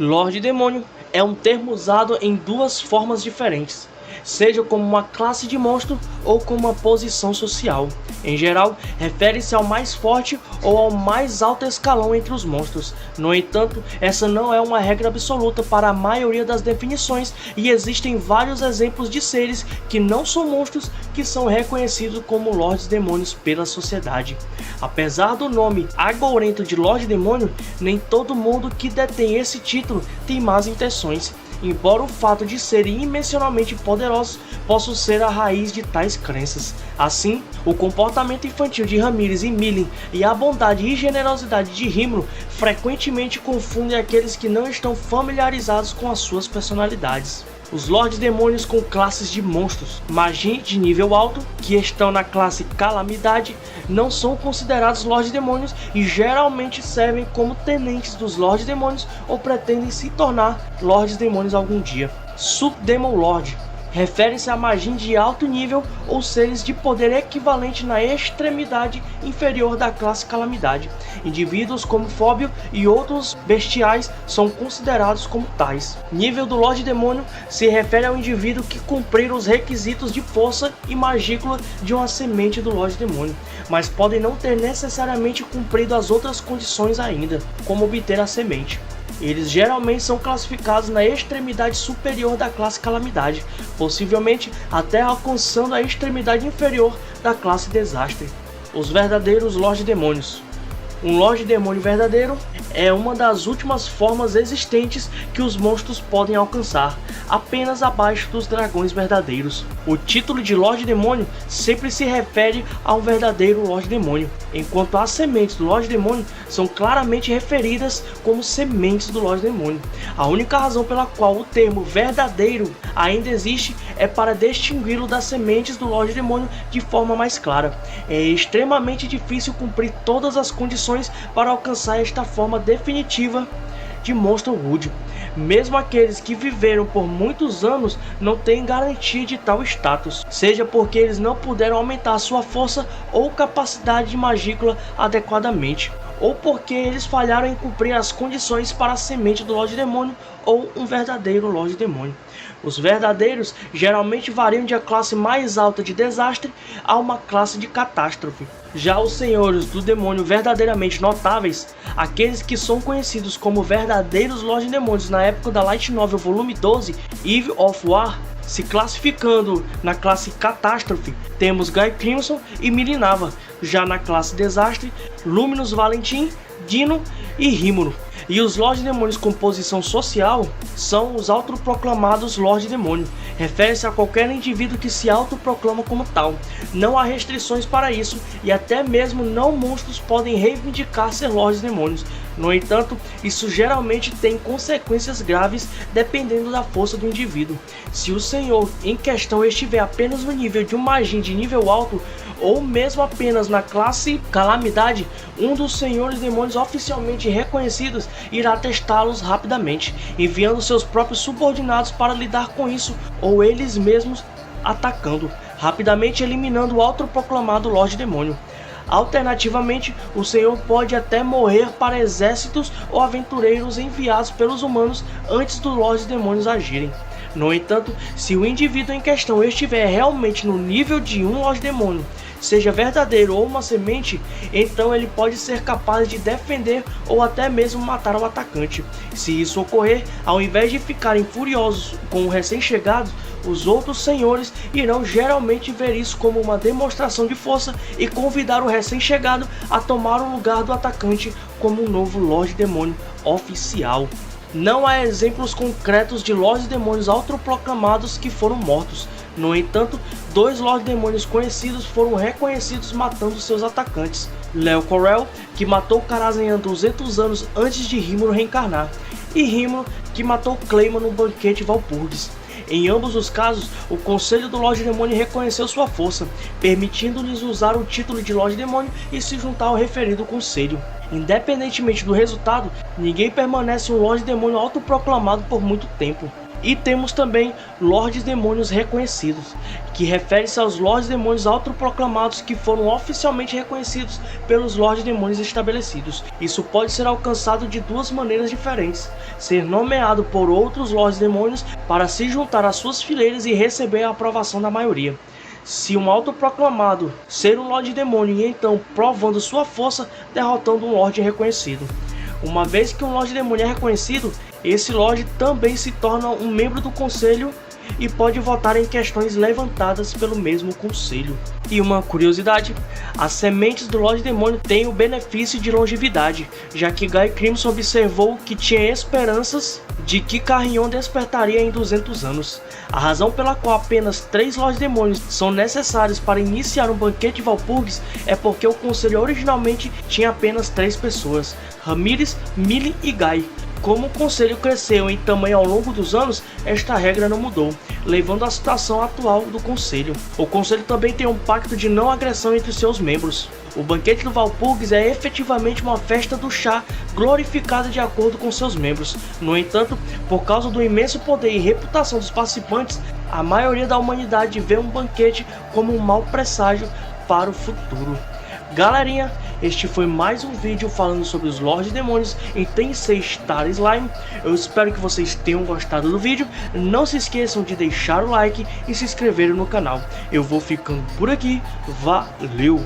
Lorde Demônio é um termo usado em duas formas diferentes, seja como uma classe de monstro ou como uma posição social. Em geral, refere-se ao mais forte ou ao mais alto escalão entre os monstros. No entanto, essa não é uma regra absoluta para a maioria das definições e existem vários exemplos de seres que não são monstros que são reconhecidos como Lordes Demônios pela sociedade. Apesar do nome agourento de Lorde Demônio, nem todo mundo que detém esse título tem más intenções, embora o fato de serem imensuradamente poderosos possa ser a raiz de tais crenças. Assim, o comportamento infantil de Ramírez e Millen e a bondade e generosidade de Rímulo frequentemente confundem aqueles que não estão familiarizados com as suas personalidades. Os Lordes Demônios com classes de monstros, magia de nível alto, que estão na classe Calamidade, não são considerados Lordes Demônios e geralmente servem como tenentes dos Lordes Demônios ou pretendem se tornar Lordes Demônios algum dia. Subdemon Lord refere-se a magia de alto nível ou seres de poder equivalente na extremidade inferior da classe Calamidade. Indivíduos como Fóbio e outros bestiais são considerados como tais. Nível do Lorde Demônio se refere ao indivíduo que cumprir os requisitos de força e magícula de uma semente do Lorde Demônio, mas podem não ter necessariamente cumprido as outras condições ainda, como obter a semente. Eles geralmente são classificados na extremidade superior da classe Calamidade, possivelmente até alcançando a extremidade inferior da classe Desastre. Os verdadeiros Lorde Demônios. Um Lorde Demônio verdadeiro é uma das últimas formas existentes que os monstros podem alcançar, apenas abaixo dos dragões verdadeiros. O título de Lorde Demônio sempre se refere a um verdadeiro Lorde Demônio, enquanto as sementes do Lorde Demônio são claramente referidas como sementes do Lorde Demônio. A única razão pela qual o termo verdadeiro ainda existe é para distingui-lo das sementes do Lorde Demônio de forma mais clara. É extremamente difícil cumprir todas as condições para alcançar esta forma definitiva de Monsterhood. Mesmo aqueles que viveram por muitos anos não têm garantia de tal status, seja porque eles não puderam aumentar sua força ou capacidade de magícula adequadamente, ou porque eles falharam em cumprir as condições para a semente do Lorde Demônio ou um verdadeiro Lorde Demônio. Os verdadeiros geralmente variam de a classe mais alta de Desastre a uma classe de Catástrofe. Já os senhores do demônio verdadeiramente notáveis, aqueles que são conhecidos como verdadeiros Lorde Demônios na época da Light Novel Volume 12, Eve of War, se classificando na classe Catástrofe, temos Guy Crimson e Mirinava. Já na classe Desastre, Luminous Valentim, Dino e Rímulo. E os Lorde Demônios com posição social são os autoproclamados Lorde Demônio. Refere-se a qualquer indivíduo que se autoproclama como tal. Não há restrições para isso e até mesmo não monstros podem reivindicar ser Lordes Demônios. No entanto, isso geralmente tem consequências graves dependendo da força do indivíduo. Se o senhor em questão estiver apenas no nível de um magia de nível alto, ou mesmo apenas na classe Calamidade, um dos senhores demônios oficialmente reconhecidos irá testá-los rapidamente, enviando seus próprios subordinados para lidar com isso, ou eles mesmos atacando, rapidamente eliminando o autoproclamado Lorde Demônio. Alternativamente, o senhor pode até morrer para exércitos ou aventureiros enviados pelos humanos antes dos Lordes Demônios agirem. No entanto, se o indivíduo em questão estiver realmente no nível de um Lorde Demônio, seja verdadeiro ou uma semente, então ele pode ser capaz de defender ou até mesmo matar o atacante. Se isso ocorrer, ao invés de ficarem furiosos com o recém-chegado, os outros senhores irão geralmente ver isso como uma demonstração de força e convidar o recém-chegado a tomar o lugar do atacante como um novo Lorde Demônio oficial. Não há exemplos concretos de Lordes Demônios autoproclamados que foram mortos. No entanto, dois Lordes Demônios conhecidos foram reconhecidos matando seus atacantes. Leo Corel, que matou Karazhan 200 anos antes de Rímulo reencarnar, e Rímulo, que matou Clayman no banquete Valpurgis. Em ambos os casos, o Conselho do Lorde Demônio reconheceu sua força, permitindo-lhes usar o título de Lorde Demônio e se juntar ao referido Conselho. Independentemente do resultado, ninguém permanece um Lorde Demônio autoproclamado por muito tempo. E temos também Lordes Demônios reconhecidos, que refere-se aos Lordes Demônios autoproclamados que foram oficialmente reconhecidos pelos Lordes Demônios estabelecidos. Isso pode ser alcançado de duas maneiras diferentes: ser nomeado por outros Lordes Demônios para se juntar às suas fileiras e receber a aprovação da maioria. Se um autoproclamado ser um Lorde Demônio e então provando sua força derrotando um Lorde reconhecido. Uma vez que um Lorde Demônio é reconhecido, esse Lorde também se torna um membro do Conselho e pode votar em questões levantadas pelo mesmo Conselho. E uma curiosidade, as sementes do Lorde Demônio têm o benefício de longevidade, já que Guy Crimson observou que tinha esperanças de que Carrion despertaria em 200 anos. A razão pela qual apenas 3 Lordes Demônios são necessários para iniciar um banquete de Walpurgis é porque o Conselho originalmente tinha apenas 3 pessoas, Ramírez, Millie e Guy. Como o Conselho cresceu em tamanho ao longo dos anos, esta regra não mudou, levando à situação atual do Conselho. O Conselho também tem um pacto de não agressão entre seus membros. O banquete do Walpurgis é efetivamente uma festa do chá glorificada de acordo com seus membros. No entanto, por causa do imenso poder e reputação dos participantes, a maioria da humanidade vê um banquete como um mau presságio para o futuro. Galerinha, este foi mais um vídeo falando sobre os Lordes Demônios em Tensei Star Slime. Eu espero que vocês tenham gostado do vídeo. Não se esqueçam de deixar o like e se inscrever no canal. Eu vou ficando por aqui. Valeu!